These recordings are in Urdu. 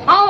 100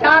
4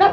10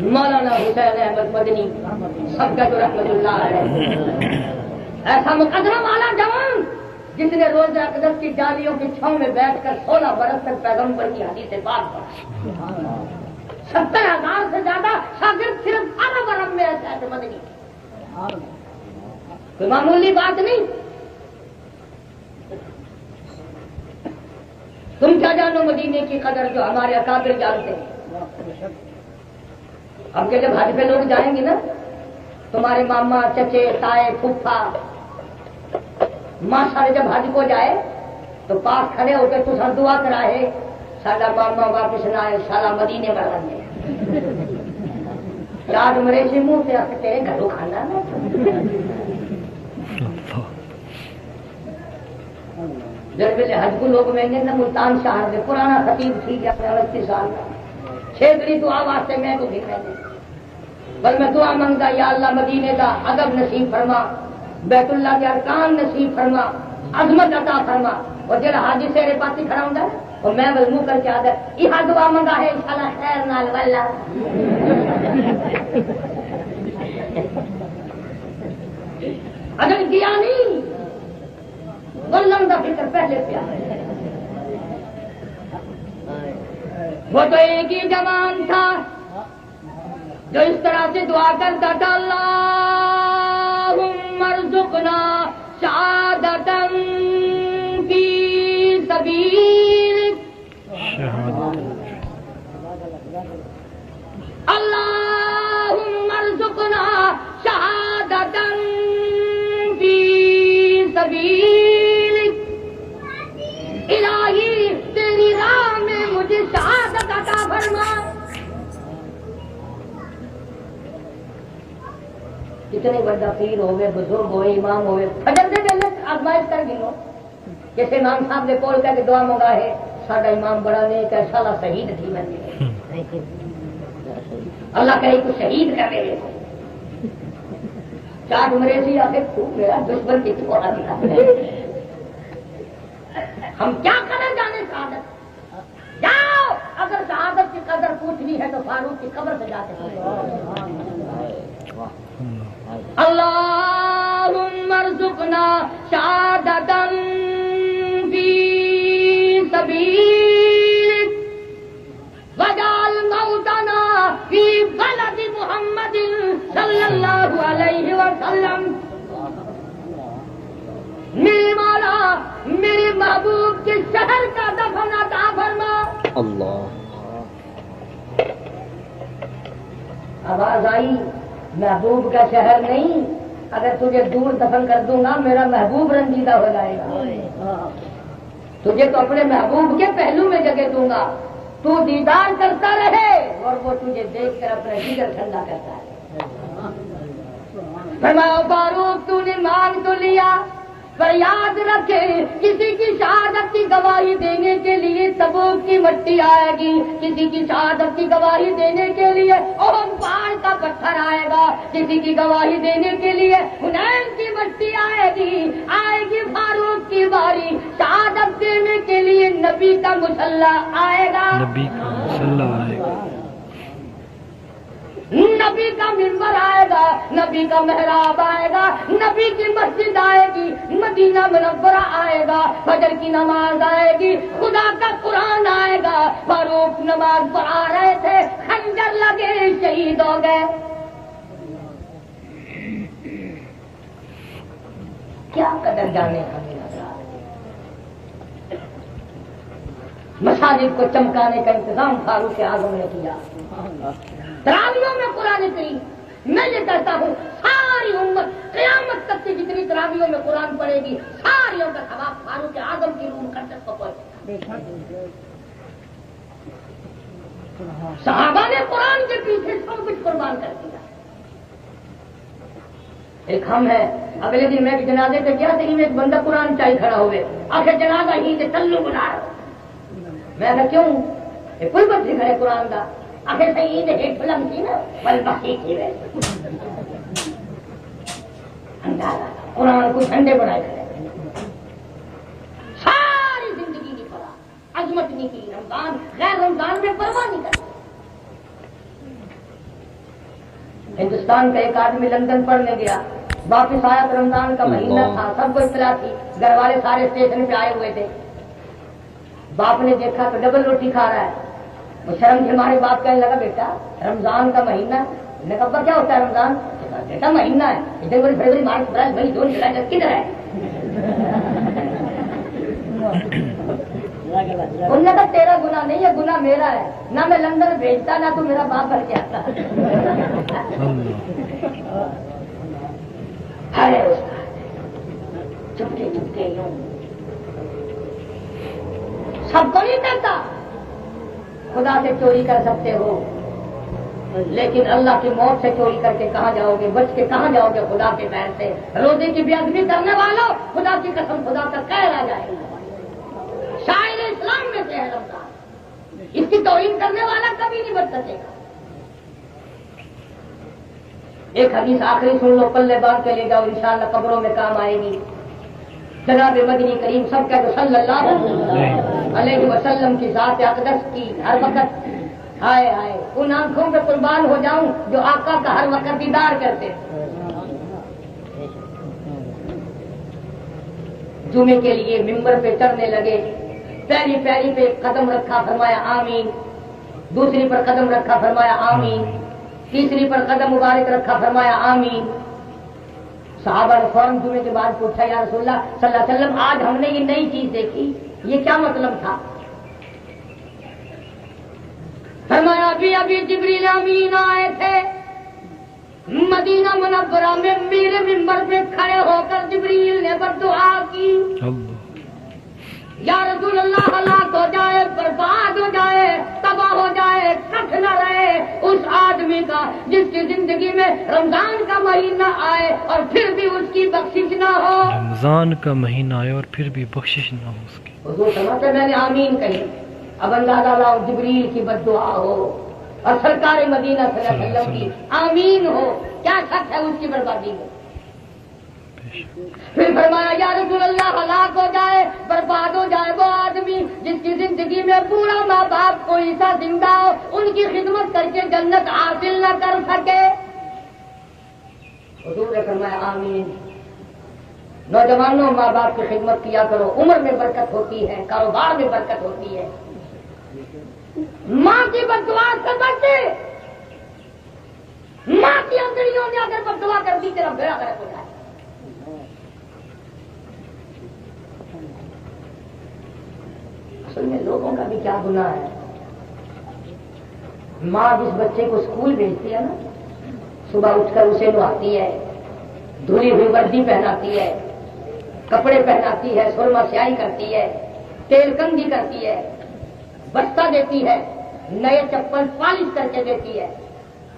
مولانا حسین احمد مدنی سب کا جو رحمت اللہ علیہ، ایسا مقدرہ والا جوان جس نے روزہ اقدس کی ڈالیوں کی چھاؤں میں بیٹھ کر 16 برس تک پیغمبر کی حدیث پاک پڑھا، 70,000 سے زیادہ شاگرد صرف عرب عرب میں ایسے مدنی، کوئی معمولی بات نہیں۔ تم کیا جانو مدینے کی قدر جو ہمارے اکابر جانتے ہیں۔ اب کہ جب حج پہ لوگ جائیں گے نا، تمہارے ماما چچے تائے پھوپھا ماں سارے جب حج کو جائے تو پاس کھڑے ہو کے تو دعا کرائے ساڈا ماما واپس نہ آئے سالہ مدینے میں رہنے یاد مرے سے منہ سے آ کے تیرے گھروں کھانا نا۔ جب ویلے حج کو لوگ مہنگے نا ملتان شہر میں پرانا خطیب تھی جب 29 سال کا 6 دری دعا واسطے میں کو بھی کہتے بل میں دعا منگتا یا اللہ مدینے کا ادب نصیب فرما، بیت اللہ کے ارکان نصیب فرما، عظمت عطا فرما، اور جڑا حاجی سیرے پاسی کھڑا ہوندا ہے اور میں بل منہ کر کے آدھا یہ دعا منگا ہے انشاءاللہ خیر نال واللہ اگر کیا نہیں بلند کا فکر پہلے پیا۔ وہ تو ایک ہی جوان تھا جو اس طرح سے دعا کرتا تھا اللہم ارزقنا شہادتا فی سبیلک، اللہم ارزقنا شہادتا فی سبیلک، الہی تیری راہ میں مجھے شہادت عطا فرما۔ کتنے بڑا پیر ہوئے، بزرگ ہوئے، امام ہوئے، فجر دے پہلے آزمائش کر گنو جیسے امام صاحب نے کول کر کے دعا منگا ہے ساڈا امام بڑا نیک ہے سالہ شہید تھی میں اللہ کرے کو شہید کر دے چار عمرے سے آتے خوب میرا دشمن کی چھوڑا دیا ہم کیا کریں جانے شہادت، جاؤ اگر شہادت کی قدر پوچھنی ہے تو فاروق کی قبر سے جاتے اللہم ارزقنا شہادتا فی سبیلک وجعل موتنا فی بلد محمد صلی اللہ علیہ وسلم۔ میرے مولا میرے محبوب کے شہر کا دفن عطا فرما۔ اللہ آواز آئی محبوب کا شہر نہیں، اگر تجھے دور دفن کر دوں گا میرا محبوب رنجیدہ ہو جائے گا، تجھے تو اپنے محبوب کے پہلو میں جگہ دوں گا، تو دیدار کرتا رہے اور وہ تجھے دیکھ کر اپنا جگر ٹھنڈا کرتا ہے۔ فرمایا فاروق تو نے مانگ تو لیا پر یاد رکھے کسی کی شہادت کی گواہی دینے کے لیے تبوک کی مٹی آئے گی، کسی کی شہادت کی گواہی دینے کے لیے احد پہاڑ کا پتھر آئے گا، کسی کی گواہی دینے کے لیے حنین کی مٹی آئے گی فاروق کی باری، شہادت دینے کے لیے نبی کا مسلح آئے گا، نبی کا مسلح آئے گا، نبی کا منبر آئے گا، نبی کا محراب آئے گا، نبی کی مسجد آئے گی، مدینہ منورہ آئے گا، فجر کی نماز آئے گی، خدا کا قرآن آئے گا۔ فاروق نماز پڑھا رہے تھے، خنجر لگے شہید ہو گئے۔ کیا قدر جانے ہمیں مساجد کو چمکانے کا انتظام فاروق اعظم نے کیا، تراویحوں میں قرآن کریم، میں یہ کہتا ہوں ساری امت قیامت تک کی جتنی تراویحوں میں قرآن پڑھے گی ساریوں کا ثواب فاروق اعظم کی روح مقدس کو پہنچے گا۔ صحابہ نے قرآن کے پیچھے سب کچھ قربان کر دیا۔ ایک ہم ہے، اگلے دن میں جنازے پہ گیا تو ایک بندہ قرآن چاہیے کھڑا ہوئے، آخر جنازہ ہی سے چلو بلا رہا، میں کہا کیوں یہ کوئی بات نہیں کھڑے قرآن کا، آخر سے عید ہیٹ فلم تھی نا بل بخی تھی ویسے اندازہ قرآن کو جھنڈے بنائے کھڑے، ساری زندگی نہیں پڑا، عظمت نہیں کی، رمضان غیر رمضان میں پرواہ نہیں کرتا، ہندوستان کا ایک آدمی لندن پڑھنے گیا، واپس آیا تو رمضان کا مہینہ تھا، سب کو اطلاع تھی، گھر والے سارے اسٹیشن پہ آئے ہوئے تھے۔ باپ نے دیکھا تو ڈبل روٹی کھا رہا ہے، وہ شرم سے ہمارے باپ کہنے لگا بیٹا رمضان کا مہینہ، نے کہا ابا کیا ہوتا ہے رمضان؟ بیٹا مہینہ ہے، ادھر بڑی بڑی مارک برش بڑی دو کدھر ہے؟ انہوں نے کہا تیرا گناہ نہیں ہے، گناہ میرا ہے، نہ میں لندن بھیجتا نہ تو میرا باپ بھر کے آتا۔ ارے چپکے چپکے یوں سب کو نہیں کرتا، خدا سے چوری کر سکتے ہو لیکن اللہ کی موت سے چوری کر کے کہاں جاؤ گے؟ بچ کے کہاں جاؤ گے خدا کے پیر سے؟ روزے کی بے ادبی کرنے والوں، خدا کی قسم خدا کا قہر آ جائے گا۔ شاعر اسلام میں سے ہے رمضان، اس کی توہین کرنے والا کبھی نہیں بچ سکے گا۔ ایک حدیث آخری سن لو، پلے باندھ کے لے جاؤ، انشاءاللہ قبروں میں کام آئے گی۔ جناب مدنی کریم سب کہتے صلی اللہ علیہ وسلم کی ذات اقدس کی ہر وقت ہائے ہائے ان آنکھوں پہ قربان ہو جاؤں جو آقا کا ہر وقت دیدار کرتے۔ جمعے کے لیے ممبر پہ چڑھنے لگے، پہلی پیری پہ قدم رکھا، فرمایا آمین، دوسری پر قدم رکھا، فرمایا آمین، تیسری پر قدم مبارک رکھا، فرمایا آمین۔ صحابہ نے فوراً جمعے کے بعد پوچھا یا رسول اللہ صلی اللہ علیہ وسلم آج ہم نے یہ نئی چیز دیکھی، یہ کیا مطلب تھا؟ فرمایا ابھی ابھی جبریل امین آئے تھے مدینہ منورہ میں، میرے ممبر پہ کھڑے ہو کر جبریل نے بددعا کی، یا رسول اللہ ہلاک ہو جائے، برباد ہو جائے، تباہ ہو جائے، کٹ نہ رہے اس آدمی کا جس کی زندگی میں رمضان کا مہینہ آئے اور پھر بھی اس کی بخشش نہ ہو۔ رمضان کا مہینہ آئے اور پھر بھی بخشش نہ ہو اس کی۔ حضور سمجھتے میں نے آمین کہی، اب اندازہ لاؤ جبریل کی بددعا ہو اور سرکار مدینہ صلی اللہ علیہ وسلم کی آمین ہو، کیا شک ہے اس کی بربادی میں؟ پھر فرمایا یا رسول اللہ ہلاک ہو جائے، برباد ہو جائے وہ آدمی جس کی زندگی میں پورا ماں باپ کو عیسیٰ زندہ ہو، ان کی خدمت کر کے جنت حاصل نہ کر سکے۔ حضور نے فرمایا آمین۔ نوجوانوں ماں باپ کی خدمت کیا کرو، عمر میں برکت ہوتی ہے، کاروبار میں برکت ہوتی ہے۔ ماں کی بددعا سے بچے، ماں کی انگلیوں نے اگر بددعا کر دی تیرا بیڑا غرق ہو جائے۔ اصل میں لوگوں کا بھی کیا گناہ ہے، ماں جس بچے کو اسکول بھیجتی ہے نا، صبح اٹھ کر اسے نہاتی ہے، دھلی ہوئی وردی پہناتی ہے، کپڑے پہناتی ہے، سرما سیاہی کرتی ہے، تیل کنگھی کرتی ہے، بستہ دیتی ہے، نئے چپل پالش کر کے دیتی ہے،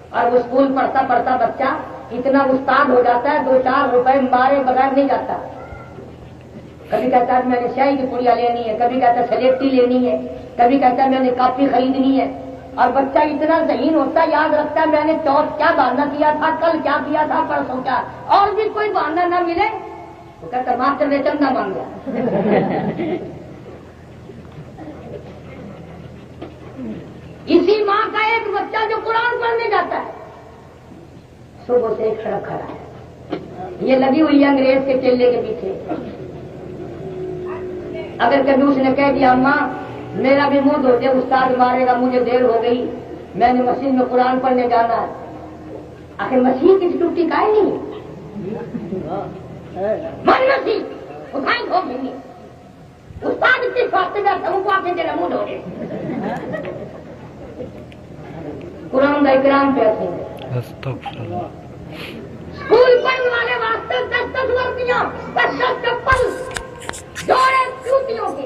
اور وہ اسکول پڑھتا پڑھتا بچہ اتنا استاد ہو جاتا ہے 2-4 روپے مارے بغیر نہیں جاتا۔ کبھی کہتا ہے میں نے سیاہی کی پڑیا لینی ہے، کبھی کہتا ہے سلیکٹی لینی ہے، کبھی کہتا ہے میں نے کاپی خریدنی ہے، اور بچہ اتنا ذہین ہوتا ہے، یاد رکھتا ہے میں نے چوتھ کیا بہانہ کیا تھا، کل کیا کیا تھا، پرسوں کیا، اور بھی کوئی بہانہ نہ ملے تو کہتا ماسٹر نے چندہ مانگا۔ اسی ماں کا ایک بچہ جو قرآن پڑھنے جاتا ہے، صبح سے ایک سڑک کھڑا ہے، یہ لگی ہوئی ہے انگریز کے چیلے کے پیچھے۔ اگر کبھی اس نے کہہ دیا اماں میرا بھی منہ دھو دے، استاد مارے گا، مجھے دیر ہو گئی، میں نے مسجد میں قرآن پڑھنے جانا ہے، آخر مسیح کی ٹوٹی کائے نہیں من مسیح اٹھائیں دھو گئی، استاد اتنی فاستے بیٹھا ان کو آخر تیرا منہ دھو گے۔ قرآن کا اکرام پہ اسکول پڑھنے والے واسطے 10 وردیاں، 10 چپل، جوڑے جوتیوں کے،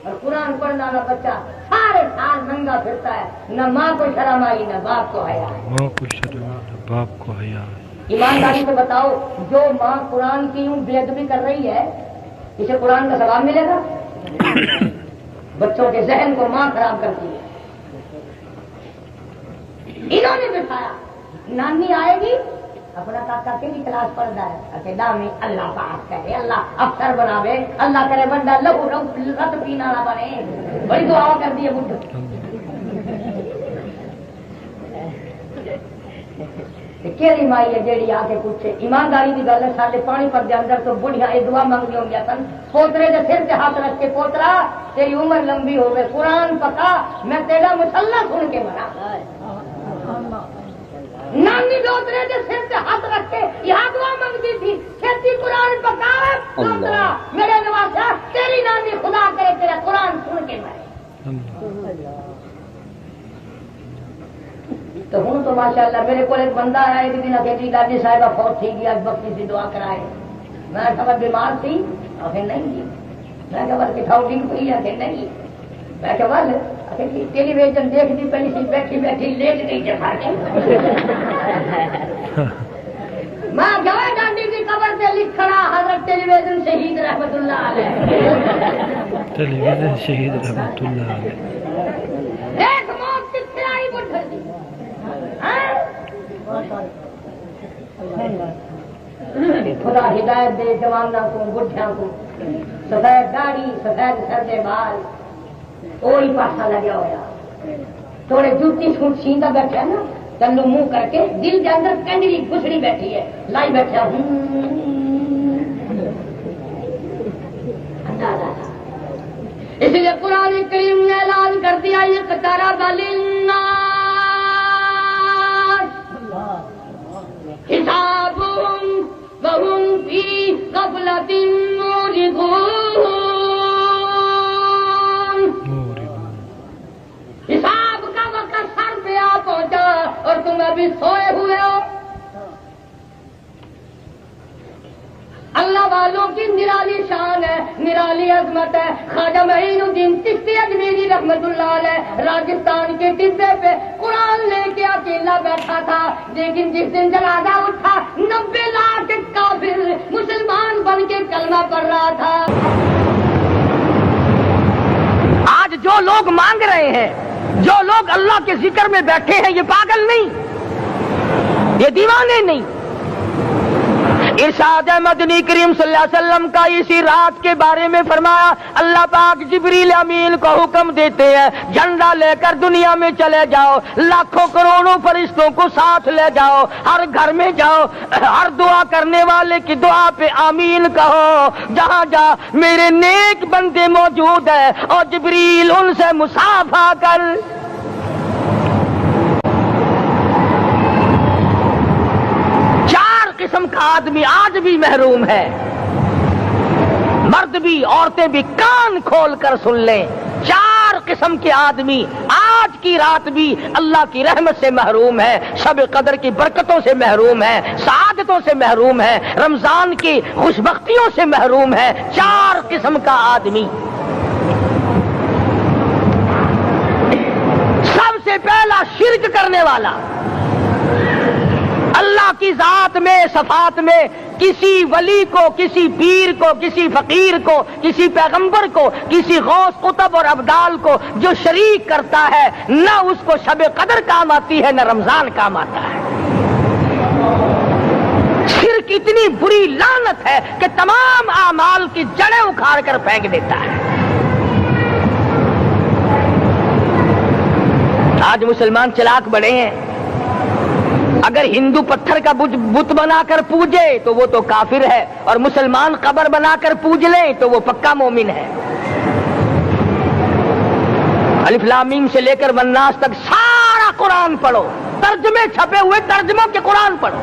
اور قرآن پڑھنا نہ بچہ سارے سال ننگا پھرتا ہے، نہ ماں کو شرم آئی نہ باپ کو حیا ہے۔ ماں کو شرم نہ باپ کو حیا ہے۔ ایمانداری سے بتاؤ جو ماں قرآن کی یوں بے ادبی کر رہی ہے اسے قرآن کا ثواب ملے گا؟ بچوں کے ذہن کو ماں خراب کرتی ہے۔ انہوں نے بٹھایا، نانی آئے گی، اپنا کاکا کیڑی کلاس پڑھتا ہے، اکیلا میں اللہ پاک کرے، اللہ افسر بناوے، اللہ کرے بندہ لہو رت پینا نہ بنے، بڑی دعا کر دی ہے بڈھا۔ کیڑی مائی ہے جیڑی آ کے پوچھے؟ ایمانداری کی گل ہے، سارے پانی پر دے اندر تو بڑھیاں یہ دعا منگ ہوں گیا سن، پوترے کے سر سے ہاتھ رکھ کے پوترا تیری عمر لمبی ہوگی، قرآن پکا میں تیرا مسلح سن کے مرا۔ نانی دوترے کے سر سے ہاتھ رکھ کے یہاں دعا منگتی تھی، کہتی قرآن پکا پوترا میرے نواسا تیری نانی خدا کرے تیرا قرآن سن کے مرے۔ تو ہوں تو ماشاءاللہ میرے کو ایک بندہ آیا ایک دن کہ جی دادی صاحبہ فوت تھی گئی، آج وقتی سی دعا کرائے۔ میں خبر بیمار تھی؟ آخر نہیں جی۔ میں خبر کہ ٹھاؤ ڈنگ ہوئی؟ آخر نہیں۔ میں خبر ٹیلی ویژن دیکھ دی پہلی سی بیٹھی بیٹھی لیٹ گئی جفا کے۔ میں گئے ڈانڈی کی قبر سے لکھنا حضرت ٹیلی ویژن شہید رحمت اللہ علیہ۔ ٹیلی ویژن شہید رحمت اللہ علیہ۔ ایک موت کتنے آئی بٹھر دی؟ خدا ہدایت دے جوانوں کو بڈھیاں کو، سفید داڑھی سفید سر دے بال کوئی پاسا لگیا ہوا، تھوڑے جوتی سوٹ سیندا بیٹھا نا، تنو منہ کر کے دل کے اندر کنڈی گھسڑی بیٹھی ہے، لائی بیٹھا اس لیے قرآن کریم نے اعلان کر دیا اقترب للناس حسابهم وهم في غفلة معرضون۔ حساب کا وقت سر پہ آ پہنچا اور تم ابھی سوئے ہوئے ہو۔ اللہ والوں کی نرالی شان ہے، نرالی عظمت ہے۔ خواجہ معین الدین چشتی اجمیری رحمت اللہ علیہ راجستھان کے ٹبے پہ قرآن لے کے اکیلا بیٹھا تھا، لیکن جس دن جنازہ اٹھا 90 لاکھ کافر مسلمان بن کے کلمہ پڑھ رہا تھا۔ آج جو لوگ مانگ رہے ہیں، جو لوگ اللہ کے ذکر میں بیٹھے ہیں، یہ پاگل نہیں، یہ دیوانے نہیں۔ ارشاد مدنی کریم صلی اللہ علیہ وسلم کا اسی رات کے بارے میں فرمایا، اللہ پاک جبریل امین کو حکم دیتے ہیں جھنڈا لے کر دنیا میں چلے جاؤ، لاکھوں کروڑوں فرشتوں کو ساتھ لے جاؤ، ہر گھر میں جاؤ، ہر دعا کرنے والے کی دعا پہ آمین کہو، جہاں جا میرے نیک بندے موجود ہیں اور جبریل ان سے مصافحہ کر۔ قسم کا آدمی آج بھی محروم ہے، مرد بھی عورتیں بھی کان کھول کر سن لیں، 4 قسم کے آدمی آج کی رات بھی اللہ کی رحمت سے محروم ہے، شب قدر کی برکتوں سے محروم ہے، سعادتوں سے محروم ہے، رمضان کی خوشبختیوں سے محروم ہے۔ 4 قسم کا آدمی۔ سب سے پہلا شرک کرنے والا، اللہ کی ذات میں صفات میں کسی ولی کو، کسی پیر کو، کسی فقیر کو، کسی پیغمبر کو، کسی غوث قطب اور ابدال کو جو شریک کرتا ہے، نہ اس کو شب قدر کام آتی ہے، نہ رمضان کام آتا ہے۔ شرک اتنی بری لعنت ہے کہ تمام اعمال کی جڑیں اکھاڑ کر پھینک دیتا ہے۔ آج مسلمان چلاک بڑے ہیں، اگر ہندو پتھر کا بت بنا کر پوجے تو وہ تو کافر ہے، اور مسلمان قبر بنا کر پوج لیں تو وہ پکا مومن ہے۔ الف لام میم سے لے کر والناس تک سارا قرآن پڑھو، ترجمے چھپے ہوئے ترجموں کے قرآن پڑھو۔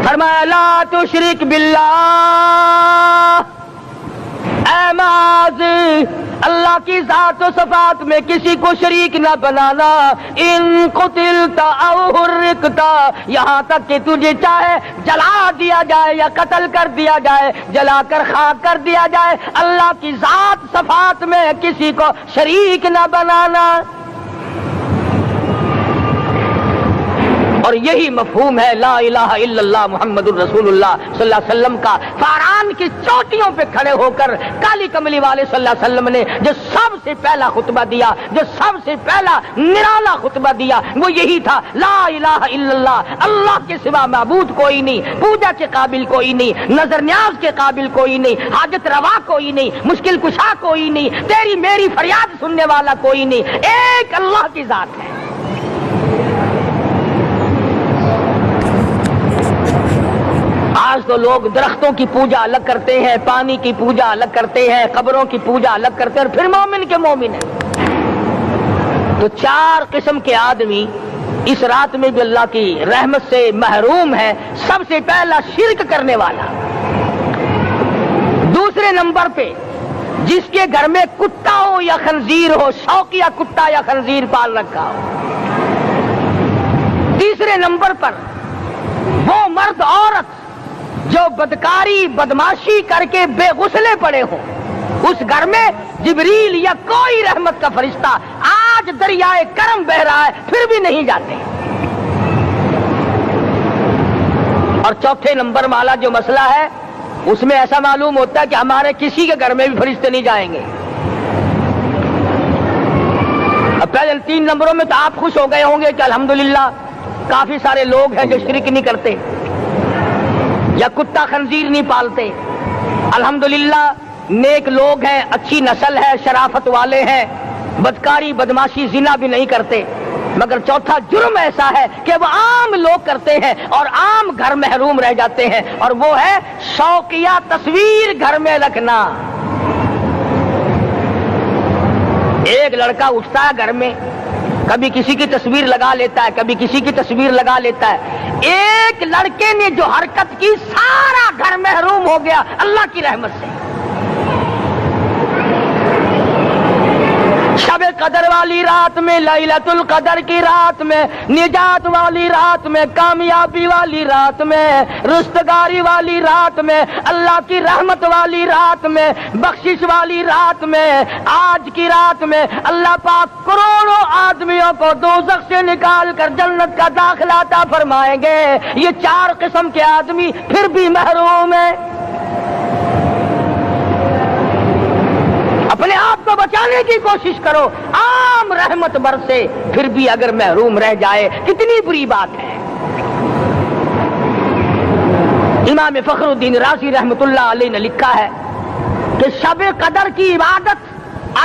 فرمایا لا تشرک باللہ، اے معاذ اللہ کی ذات و صفات میں کسی کو شریک نہ بنانا۔ ان قتلت او حرقت، یہاں تک کہ تجھے چاہے جلا دیا جائے یا قتل کر دیا جائے، جلا کر خاک کر دیا جائے، اللہ کی ذات صفات میں کسی کو شریک نہ بنانا۔ اور یہی مفہوم ہے لا الہ الا اللہ محمد الرسول اللہ صلی اللہ علیہ وسلم کا۔ فاران کی چوٹیوں پہ کھڑے ہو کر کالی کملی والے صلی اللہ علیہ وسلم نے جو سب سے پہلا خطبہ دیا، جو سب سے پہلا نرالا خطبہ دیا، وہ یہی تھا لا الہ الا اللہ، اللہ کے سوا معبود کوئی نہیں، پوجا کے قابل کوئی نہیں، نظر نیاز کے قابل کوئی نہیں، حاجت روا کوئی نہیں، مشکل کشا کوئی نہیں، تیری میری فریاد سننے والا کوئی نہیں، ایک اللہ کی ذات ہے۔ آج تو لوگ درختوں کی پوجا الگ کرتے ہیں، پانی کی پوجا الگ کرتے ہیں، قبروں کی پوجا الگ کرتے ہیں، اور پھر مومن کے مومن ہیں۔ تو 4 قسم کے آدمی اس رات میں بھی اللہ کی رحمت سے محروم ہے۔ سب سے پہلا شرک کرنے والا، دوسرے نمبر پہ جس کے گھر میں کتا ہو یا خنزیر ہو، شوقیہ کتا یا خنزیر پال رکھا ہو، تیسرے نمبر پر وہ مرد عورت جو بدکاری بدماشی کر کے بے غسلے پڑے ہوں، اس گھر میں جبریل یا کوئی رحمت کا فرشتہ آج دریائے کرم بہ رہا ہے پھر بھی نہیں جاتے۔ اور چوتھے نمبر والا جو مسئلہ ہے اس میں ایسا معلوم ہوتا ہے کہ ہمارے کسی کے گھر میں بھی فرشتے نہیں جائیں گے۔ اب پہلے 3 نمبروں میں تو آپ خوش ہو گئے ہوں گے کہ الحمدللہ کافی سارے لوگ ہیں جو شرک نہیں کرتے یا کتا خنزیر نہیں پالتے، الحمدللہ نیک لوگ ہیں، اچھی نسل ہے، شرافت والے ہیں، بدکاری بدماشی زنا بھی نہیں کرتے۔ مگر چوتھا جرم ایسا ہے کہ وہ عام لوگ کرتے ہیں اور عام گھر محروم رہ جاتے ہیں، اور وہ ہے شوقیہ تصویر گھر میں رکھنا۔ ایک لڑکا اٹھتا ہے گھر میں، کبھی کسی کی تصویر لگا لیتا ہے، کبھی کسی کی تصویر لگا لیتا ہے۔ ایک لڑکے نے جو حرکت کی سارا گھر محروم ہو گیا اللہ کی رحمت سے۔ شب قدر والی رات میں، لیلۃ القدر کی رات میں، نجات والی رات میں، کامیابی والی رات میں، رستگاری والی رات میں، اللہ کی رحمت والی رات میں، بخشش والی رات میں، آج کی رات میں اللہ پاک کروڑوں آدمیوں کو دوزخ سے نکال کر جنت کا داخلہ عطا فرمائیں گے۔ یہ 4 قسم کے آدمی پھر بھی محروم ہیں۔ اپنے آپ کو بچانے کی کوشش کرو، عام رحمت برسے پھر بھی اگر محروم رہ جائے کتنی بری بات ہے۔ امام فخر الدین رازی رحمت اللہ علیہ نے لکھا ہے کہ شب قدر کی عبادت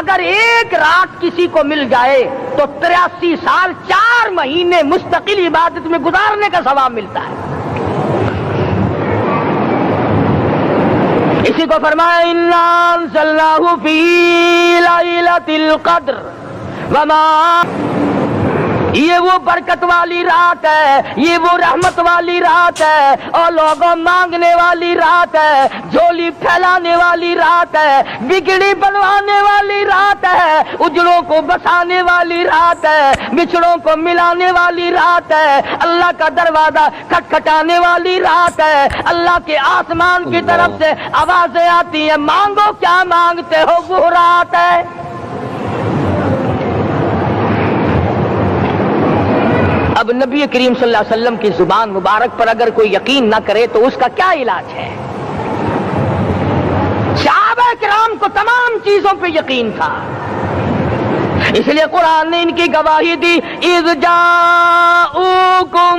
اگر ایک رات کسی کو مل جائے تو 83 سال 4 مہینے مستقل عبادت میں گزارنے کا ثواب ملتا ہے۔ اسی کو فرمایا اِنَّا أَنزَلْنَاهُ فِي لَيْلَةِ الْقَدْرِ وَمَا، یہ وہ برکت والی رات ہے، یہ وہ رحمت والی رات ہے، اور لوگوں مانگنے والی رات ہے، جھولی پھیلانے والی رات ہے، بگڑی بنوانے والی رات ہے، اجڑوں کو بسانے والی رات ہے، بچھڑوں کو ملانے والی رات ہے، اللہ کا دروازہ کھٹکھٹانے والی رات ہے، اللہ کے آسمان کی طرف سے آوازیں آتی ہیں، مانگو کیا مانگتے ہو، وہ رات ہے۔ اب نبی کریم صلی اللہ علیہ وسلم کی زبان مبارک پر اگر کوئی یقین نہ کرے تو اس کا کیا علاج ہے؟ صحابہ کرام کو تمام چیزوں پہ یقین تھا، اس لیے قرآن نے ان کی گواہی دی، اذ جاؤکم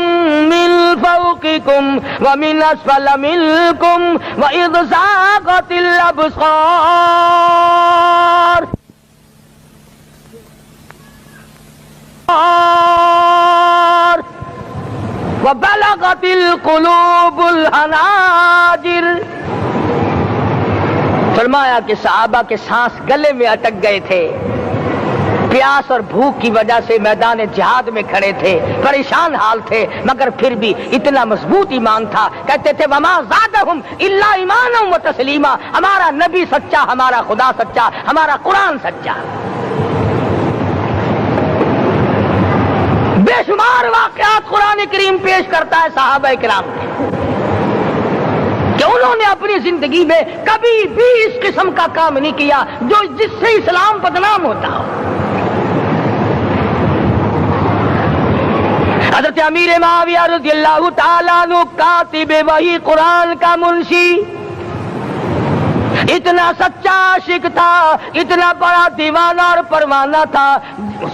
من فوقکم ومن اسفل منکم واذ زاغت الابصار وبلغت القلوب الحناجر۔ فرمایا کہ صحابہ کے سانس گلے میں اٹک گئے تھے، پیاس اور بھوک کی وجہ سے میدان جہاد میں کھڑے تھے، پریشان حال تھے، مگر پھر بھی اتنا مضبوط ایمان تھا، کہتے تھے وما زادہم الا ایمانا و تسلیما، ہمارا نبی سچا، ہمارا خدا سچا، ہمارا قرآن سچا۔ بے شمار واقعات قرآن کریم پیش کرتا ہے صحابہ کرام کے کہ انہوں نے اپنی زندگی میں کبھی بھی اس قسم کا کام نہیں کیا جو جس سے اسلام بدنام ہوتا ہو۔ حضرت امیر معاویہ رضی اللہ تعالیٰ عنہ کاتب وحی قرآن کا منشی، اتنا سچا عاشق تھا، اتنا بڑا دیوانہ اور پروانہ تھا،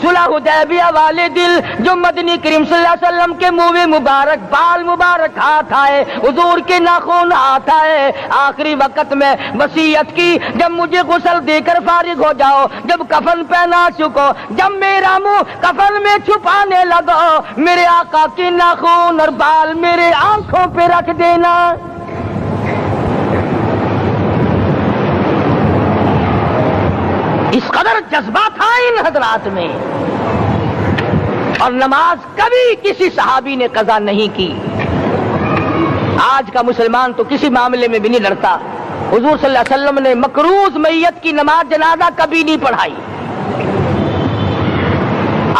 صلح حدیبیہ والے دل جو مدنی کریم صلی اللہ علیہ وسلم کے منہ مبارک بال مبارک ہاتھ آئے، حضور کے ناخن ہاتھ آئے، آخری وقت میں وصیت کی جب مجھے غسل دے کر فارغ ہو جاؤ، جب کفن پہنا چکو، جب میرا منہ کفن میں چھپانے لگو، میرے آقا کے ناخن اور بال میرے آنکھوں پہ رکھ دینا۔ اس قدر جذبہ تھا ان حضرات میں، اور نماز کبھی کسی صحابی نے قضا نہیں کی۔ آج کا مسلمان تو کسی معاملے میں بھی نہیں لڑتا۔ حضور صلی اللہ علیہ وسلم نے مقروض میت کی نماز جنازہ کبھی نہیں پڑھائی۔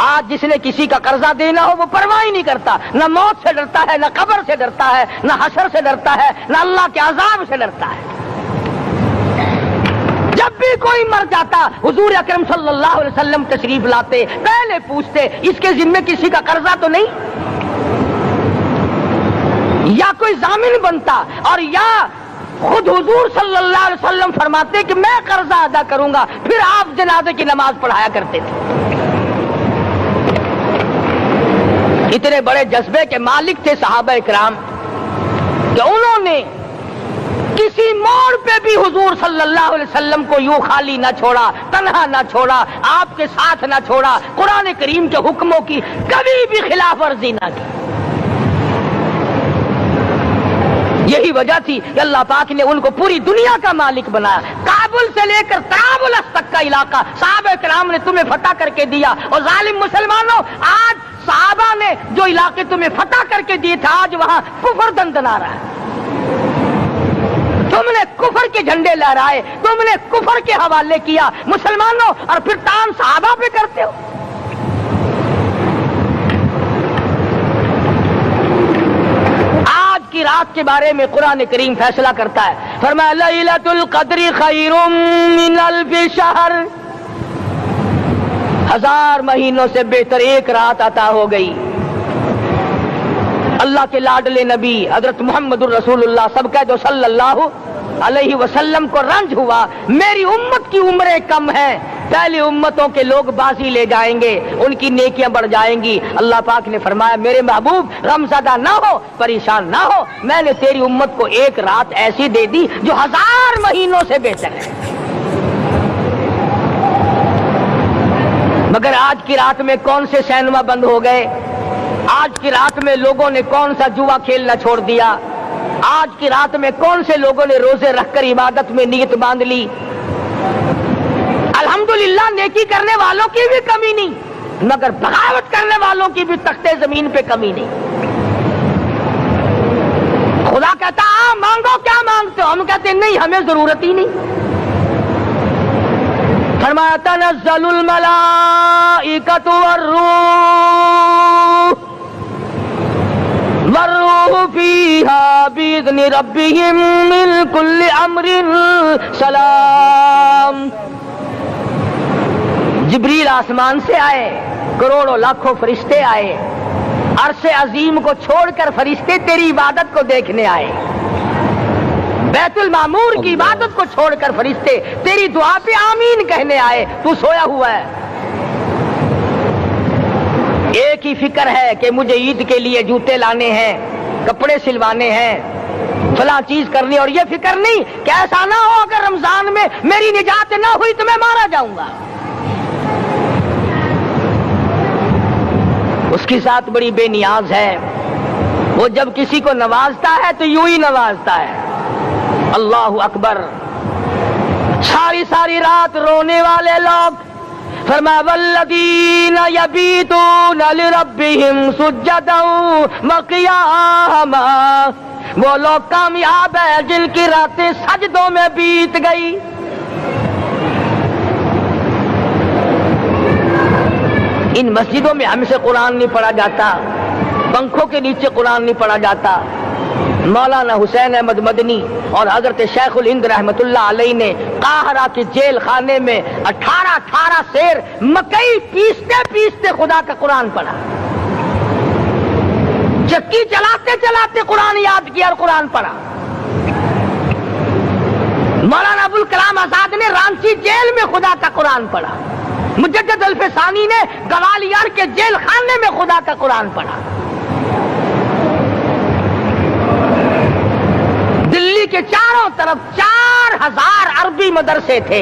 آج جس نے کسی کا قرضہ دینا ہو وہ پرواہ ہی نہیں کرتا، نہ موت سے ڈرتا ہے، نہ قبر سے ڈرتا ہے، نہ حشر سے ڈرتا ہے، نہ اللہ کے عذاب سے ڈرتا ہے۔ جب بھی کوئی مر جاتا حضور اکرم صلی اللہ علیہ وسلم تشریف لاتے، پہلے پوچھتے اس کے ذمے کسی کا قرضہ تو نہیں، یا کوئی ضامن بنتا، اور یا خود حضور صلی اللہ علیہ وسلم فرماتے کہ میں قرضہ ادا کروں گا، پھر آپ جنازے کی نماز پڑھایا کرتے تھے۔ اتنے بڑے جذبے کے مالک تھے صحابہ کرام کہ انہوں نے کسی موڑ پہ بھی حضور صلی اللہ علیہ وسلم کو یوں خالی نہ چھوڑا، تنہا نہ چھوڑا، آپ کے ساتھ نہ چھوڑا، قرآن کریم کے حکموں کی کبھی بھی خلاف ورزی نہ کی۔ یہی وجہ تھی کہ اللہ پاک نے ان کو پوری دنیا کا مالک بنایا۔ کابل سے لے کر طرابلس تک کا علاقہ صحابہ کرام نے تمہیں فتح کر کے دیا، اور ظالم مسلمانوں آج صحابہ نے جو علاقے تمہیں فتح کر کے دیے تھے آج وہاں کفر دندنا رہا ہے۔ تم نے کفر کے جھنڈے لہرائے، تم نے کفر کے حوالے کیا مسلمانوں، اور پھر تان صحابہ پہ کرتے ہو۔ آج کی رات کے بارے میں قرآن کریم فیصلہ کرتا ہے، فرمایا لیلۃ القدر خیر من الف شہر، 1000 مہینوں سے بہتر ایک رات عطا ہو گئی۔ اللہ کے لاڈلے نبی حضرت محمد الرسول اللہ سب کہہ دو صلی اللہ علیہ وسلم کو رنج ہوا، میری امت کی عمریں کم ہیں، پہلی امتوں کے لوگ بازی لے جائیں گے، ان کی نیکیاں بڑھ جائیں گی۔ اللہ پاک نے فرمایا میرے محبوب غمزدہ نہ ہو، پریشان نہ ہو، میں نے تیری امت کو ایک رات ایسی دے دی جو 1000 مہینوں سے بہتر ہے۔ مگر آج کی رات میں کون سے سینما بند ہو گئے، آج کی رات میں لوگوں نے کون سا جوا کھیلنا چھوڑ دیا، آج کی رات میں کون سے لوگوں نے روزے رکھ کر عبادت میں نیت باندھ لی۔ الحمدللہ نیکی کرنے والوں کی بھی کمی نہیں، مگر بغاوت کرنے والوں کی بھی تختے زمین پہ کمی نہیں۔ خدا کہتا مانگو کیا مانگتے ہو، ہم کہتے نہیں ہمیں ضرورت ہی نہیں۔ فرمایا تنزل الملائکۃ والروح فیہا بإذن ربہم من کل امر سلام۔ جبریل آسمان سے آئے، کروڑوں لاکھوں فرشتے آئے، عرش عظیم کو چھوڑ کر فرشتے تیری عبادت کو دیکھنے آئے، بیت المعمور کی عبادت کو چھوڑ کر فرشتے تیری دعا پہ آمین کہنے آئے، تو سویا ہوا ہے۔ ایک ہی فکر ہے کہ مجھے عید کے لیے جوتے لانے ہیں، کپڑے سلوانے ہیں، فلاں چیز کرنی، اور یہ فکر نہیں کہ ایسا نہ ہو اگر رمضان میں میری نجات نہ ہوئی تو میں مارا جاؤں گا۔ اس کی ذات بڑی بے نیاز ہے، وہ جب کسی کو نوازتا ہے تو یوں ہی نوازتا ہے۔ اللہ اکبر۔ ساری ساری رات رونے والے لوگ، فرمایا والذین یبیتون لربہم سجدا وقیاما، وہ لوگ کامیاب ہیں جن کی راتیں سجدوں میں بیت گئی۔ ان مسجدوں میں ہم سے قرآن نہیں پڑھا جاتا، پنکھوں کے نیچے قرآن نہیں پڑھا جاتا۔ مولانا حسین احمد مدنی اور حضرت شیخ الہند رحمت اللہ علیہ نے قاہرہ کے جیل خانے میں 18 سیر مکئی پیستے پیستے خدا کا قرآن پڑھا، چکی چلاتے چلاتے قرآن یاد کیا اور قرآن پڑھا۔ مولانا ابوالکلام آزاد نے رانچی جیل میں خدا کا قرآن پڑھا، مجدد الفسانی نے گوالیار کے جیل خانے میں خدا کا قرآن پڑھا۔ دلی کے چاروں طرف 4000 عربی مدرسے تھے،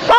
100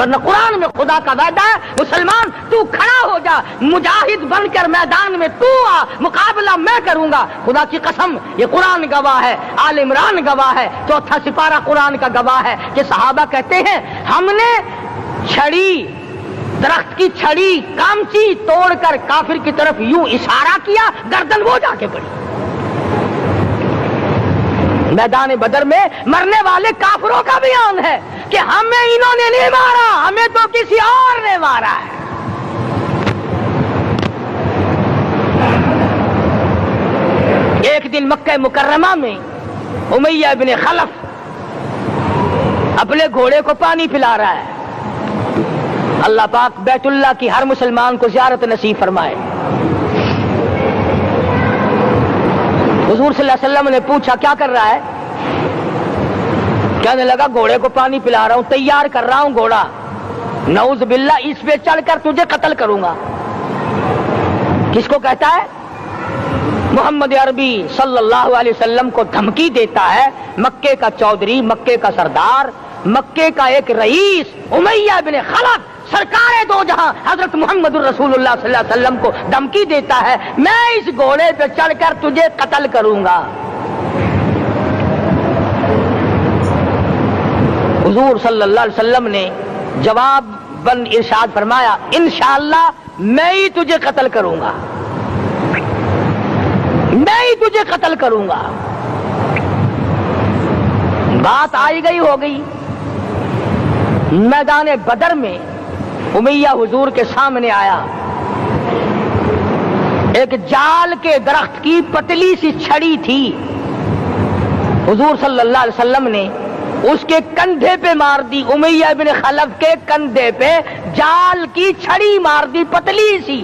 ورنہ قرآن میں خدا کا وعدہ ہے مسلمان تو کھڑا ہو جا، مجاہد بن کر میدان میں تو آ، مقابلہ میں کروں گا۔ خدا کی قسم یہ قرآن گواہ ہے، آل عمران گواہ ہے، چوتھا سپارہ قرآن کا گواہ ہے کہ صحابہ کہتے ہیں ہم نے چھڑی، درخت کی چھڑی کامچی توڑ کر کافر کی طرف یوں اشارہ کیا، گردن وہ جا کے پڑی۔ میدان بدر میں مرنے والے کافروں کا بیان ہے کہ ہمیں انہوں نے نہیں مارا، ہمیں تو کسی اور نے مارا ہے۔ ایک دن مکہ مکرمہ میں امیہ ابن خلف اپنے گھوڑے کو پانی پلا رہا ہے۔ اللہ پاک بیت اللہ کی ہر مسلمان کو زیارت نصیب فرمائے۔ حضور صلی اللہ علیہ وسلم نے پوچھا کیا کر رہا ہے؟ کہنے لگا گھوڑے کو پانی پلا رہا ہوں، تیار کر رہا ہوں گھوڑا، نعوذ باللہ اس پہ چڑھ کر تجھے قتل کروں گا۔ کس کو کہتا ہے؟ محمد عربی صلی اللہ علیہ وسلم کو دھمکی دیتا ہے مکے کا چودھری، مکے کا سردار، مکے کا ایک رئیس امیہ بن خلف، سرکار دو جہاں حضرت محمد الرسول اللہ صلی اللہ علیہ وسلم کو دھمکی دیتا ہے میں اس گھوڑے پہ چڑھ کر تجھے قتل کروں گا۔ حضور صلی اللہ علیہ وسلم نے جواب بن ارشاد فرمایا انشاءاللہ میں ہی تجھے قتل کروں گا، میں ہی تجھے قتل کروں گا۔ بات آئی گئی ہو گئی۔ میدان بدر میں امیہ حضور کے سامنے آیا، ایک جال کے درخت کی پتلی سی چھڑی تھی، حضور صلی اللہ علیہ وسلم نے اس کے کندھے پہ مار دی، امیہ بن خلف کے کندھے پہ جال کی چھڑی مار دی پتلی سی۔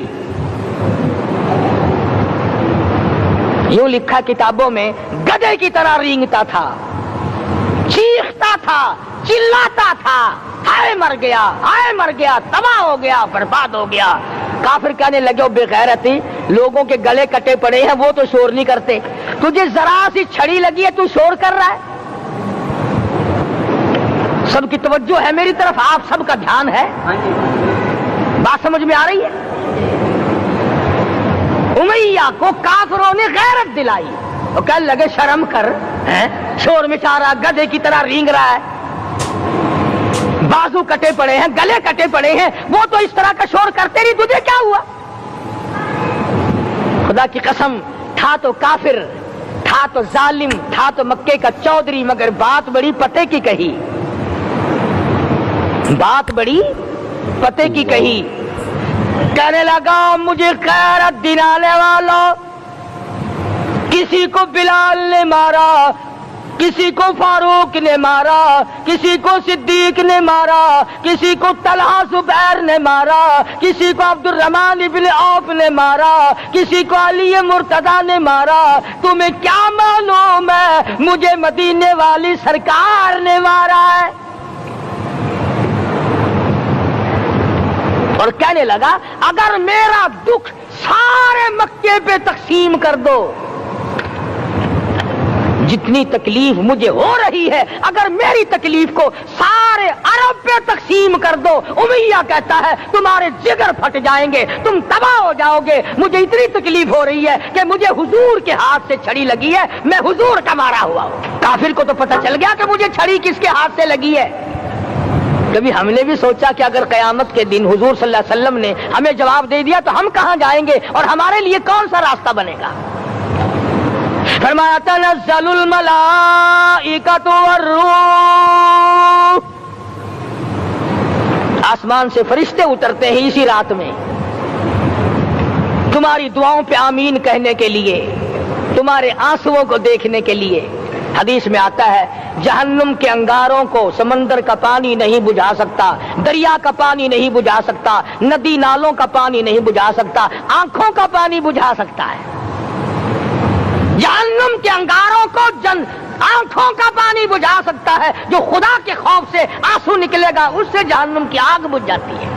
یوں لکھا کتابوں میں گدھے کی طرح رینگتا تھا، چیختا تھا، چلاتا تھا، ہائے مر گیا، ہائے مر گیا، تباہ ہو گیا، برباد ہو گیا۔ کافر کہنے لگے بے غیرتی، لوگوں کے گلے کٹے پڑے ہیں وہ تو شور نہیں کرتے، تجھے ذرا سی چھڑی لگی ہے تو شور کر رہا ہے۔ سب کی توجہ ہے میری طرف، آپ سب کا دھیان ہے، بات سمجھ میں آ رہی ہے؟ امیہ کو کافروں نے غیرت دلائی، وہ کہنے لگے شرم کر، شور مچا رہا، گدھے کی طرح رینگ رہا ہے، بازو کٹے پڑے ہیں، گلے کٹے پڑے ہیں، وہ تو اس طرح کا شور کرتے نہیں، تجھے کیا ہوا؟ خدا کی قسم تھا تو کافر، تھا تو ظالم، تھا تو مکے کا چودھری، مگر بات بڑی پتے کی کہی، بات بڑی پتے کی کہی۔ کہنے لگا مجھے غیرت دلانے والا، کسی کو بلال نے مارا، کسی کو فاروق نے مارا، کسی کو صدیق نے مارا، کسی کو طلحہ زبیر نے مارا، کسی کو عبد الرحمن ابن عوف نے مارا، کسی کو علی مرتضی نے مارا، تمہیں کیا معلوم ہے مجھے مدینے والی سرکار نے مارا ہے؟ اور کہنے لگا اگر میرا دکھ سارے مکے پہ تقسیم کر دو، جتنی تکلیف مجھے ہو رہی ہے اگر میری تکلیف کو سارے عرب پہ تقسیم کر دو، امیہ کہتا ہے تمہارے جگر پھٹ جائیں گے، تم تباہ ہو جاؤ گے، مجھے اتنی تکلیف ہو رہی ہے کہ مجھے حضور کے ہاتھ سے چھڑی لگی ہے، میں حضور کا مارا ہوا ہوں۔ کافر کو تو پتہ چل گیا کہ مجھے چھڑی کس کے ہاتھ سے لگی ہے۔ کبھی ہم نے بھی سوچا کہ اگر قیامت کے دن حضور صلی اللہ علیہ وسلم نے ہمیں جواب دے دیا تو ہم کہاں جائیں گے اور ہمارے لیے کون سا راستہ بنے گا؟ فرمایا تنزل الملائکۃ والروح، آسمان سے فرشتے اترتے ہیں اسی رات میں تمہاری دعاؤں پہ آمین کہنے کے لیے، تمہارے آنسوؤں کو دیکھنے کے لیے۔ حدیث میں آتا ہے جہنم کے انگاروں کو سمندر کا پانی نہیں بجھا سکتا، دریا کا پانی نہیں بجھا سکتا، ندی نالوں کا پانی نہیں بجھا سکتا، آنکھوں کا پانی بجھا سکتا ہے۔ جہنم کے انگاروں کو آنکھوں کا پانی بجھا سکتا ہے، جو خدا کے خوف سے آنسو نکلے گا اس سے جہنم کی آگ بجھ جاتی ہے۔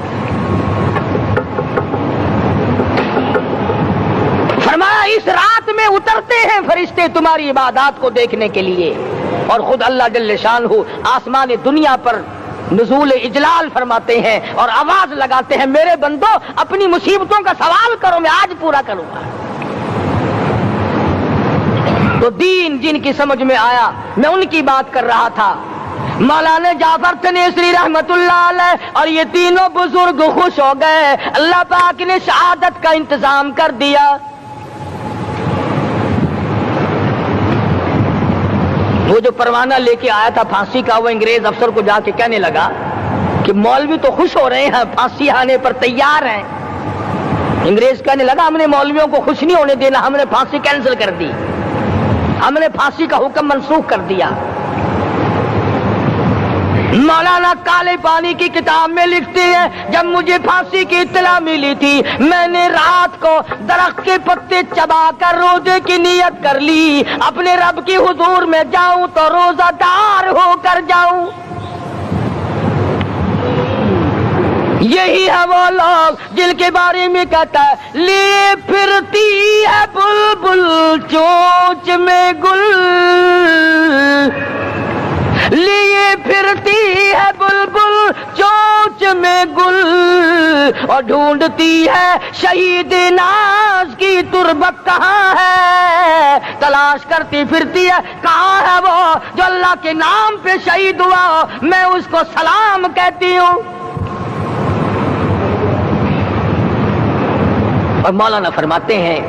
فرمایا اس رات میں اترتے ہیں فرشتے تمہاری عبادات کو دیکھنے کے لیے، اور خود اللہ جل شانہ آسمان دنیا پر نزول اجلال فرماتے ہیں اور آواز لگاتے ہیں میرے بندو اپنی مصیبتوں کا سوال کرو میں آج پورا کروں گا. تو دین جن کی سمجھ میں آیا میں ان کی بات کر رہا تھا. مولانا جعفر تنیسری رحمت اللہ علیہ اور یہ تینوں بزرگ خوش ہو گئے. اللہ پاک نے شہادت کا انتظام کر دیا. وہ جو پروانہ لے کے آیا تھا پھانسی کا وہ انگریز افسر کو جا کے کہنے لگا کہ مولوی تو خوش ہو رہے ہیں پھانسی آنے پر تیار ہیں. انگریز کہنے لگا ہم نے مولویوں کو خوش نہیں ہونے دینا, ہم نے پھانسی کینسل کر دی, ہم نے پھانسی کا حکم منسوخ کر دیا. مولانا کالے پانی کی کتاب میں لکھتے ہیں جب مجھے پھانسی کی اطلاع ملی تھی میں نے رات کو درخت کے پتے چبا کر روزے کی نیت کر لی, اپنے رب کی حضور میں جاؤں تو روزہ دار ہو کر جاؤں. یہی ہے وہ لوگ جن کے بارے میں کہتا ہے لیے پھرتی ہے بلبل چونچ میں گل, لیے پھرتی ہے بلبل چونچ میں گل اور ڈھونڈتی ہے شہید ناز کی تربت کہاں ہے, تلاش کرتی پھرتی ہے کہاں ہے وہ جو اللہ کے نام پہ شہید ہوا ہو, میں اس کو سلام کہتی ہوں. اور مولانا فرماتے ہیں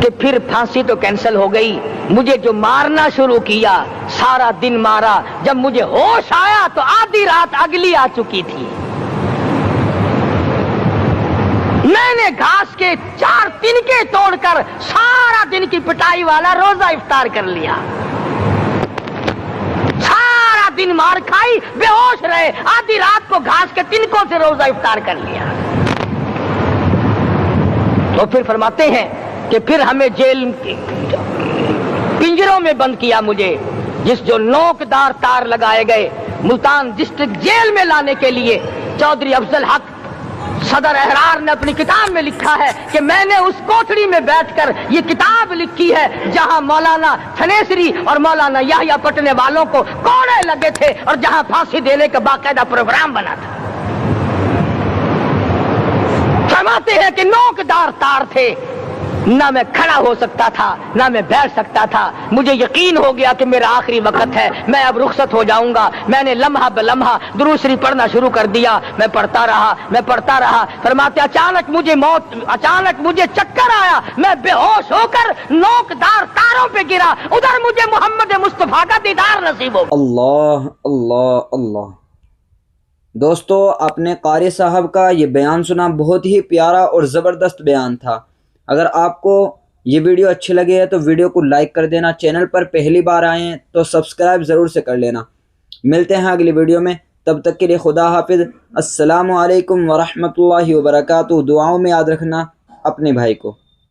کہ پھر پھانسی تو کینسل ہو گئی, مجھے جو مارنا شروع کیا سارا دن مارا, جب مجھے ہوش آیا تو آدھی رات اگلی آ چکی تھی. میں نے گھاس کے 4 تنکے توڑ کر سارا دن کی پٹائی والا روزہ افطار کر لیا. سارا دن مار کھائی بے ہوش رہے, آدھی رات کو گھاس کے تنکوں سے روزہ افطار کر لیا. تو پھر فرماتے ہیں کہ پھر ہمیں جیل پنجروں میں بند کیا مجھے, جس جو نوکدار تار لگائے گئے ملتان ڈسٹرکٹ جیل میں لانے کے لیے. چودھری افضل حق صدر احرار نے اپنی کتاب میں لکھا ہے کہ میں نے اس کوٹڑی میں بیٹھ کر یہ کتاب لکھی ہے جہاں مولانا تھنیسری اور مولانا یحییٰ پٹنے والوں کو کوڑے لگے تھے اور جہاں پھانسی دینے کا باقاعدہ پروگرام بنا تھا. فرماتے ہیں کہ نوکدار تار تھے, نہ میں کھڑا ہو سکتا تھا نہ میں بیٹھ سکتا تھا. مجھے یقین ہو گیا کہ میرا آخری وقت ہے, میں اب رخصت ہو جاؤں گا. میں نے لمحہ بلمحہ درود شریف پڑھنا شروع کر دیا, میں پڑھتا رہا. فرماتے اچانک مجھے چکر آیا, میں بے ہوش ہو کر نوکدار تاروں پہ گرا, ادھر مجھے محمد مصطفیٰ کا دیدار نصیب ہو. اللہ اللہ اللہ. دوستو آپ نے قاری صاحب کا یہ بیان سنا, بہت ہی پیارا اور زبردست بیان تھا. اگر آپ کو یہ ویڈیو اچھی لگے ہے تو ویڈیو کو لائک کر دینا, چینل پر پہلی بار آئے ہیں تو سبسکرائب ضرور سے کر لینا. ملتے ہیں اگلی ویڈیو میں, تب تک کے لیے خدا حافظ. السلام علیکم ورحمۃ اللہ وبرکاتہ. دعاؤں میں یاد رکھنا اپنے بھائی کو.